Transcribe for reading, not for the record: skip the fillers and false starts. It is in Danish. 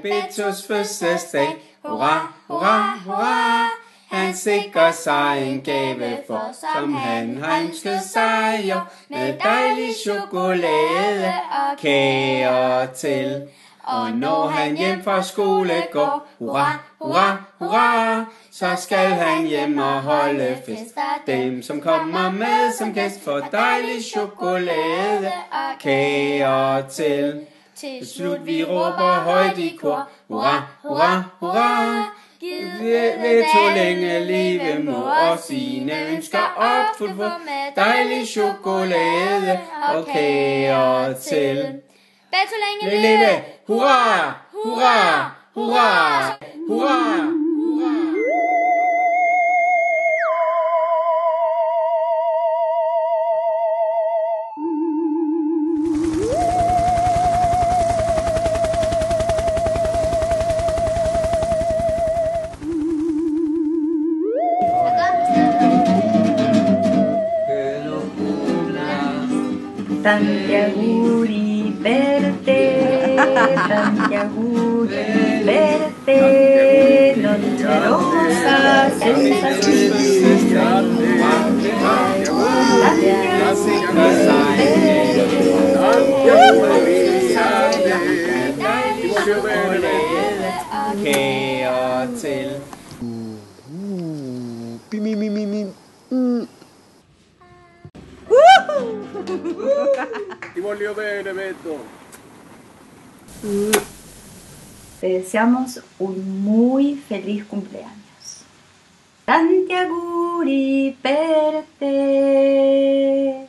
Betos fødselsdag, hurra, hurra, hurra. Han sikrer sig en gave for, som han har ønsket sig i år, med dejlig chokolade og kager til. Og når han hjem fra skole går, hurra, hurra, hurra, så skal han hjem og holde fest. Dem, som kommer med som gæst, får dejlig chokolade og kager til. Til slut vi råber højt i kor, hurra, hurra, hurra. Ved to længe leve må og sine ønsker opfyldt få, med dejlig chokolade og kager til. Beto længe leve! Hurra, hurra, hurra, hurra. Tanti auguri per te, tanti auguri per te, non c'è rosa senza cisti. Tanti auguri kager til. Ti voglio bene, Beto. Te deseamos un muy feliz cumpleaños. Tanti auguri per te.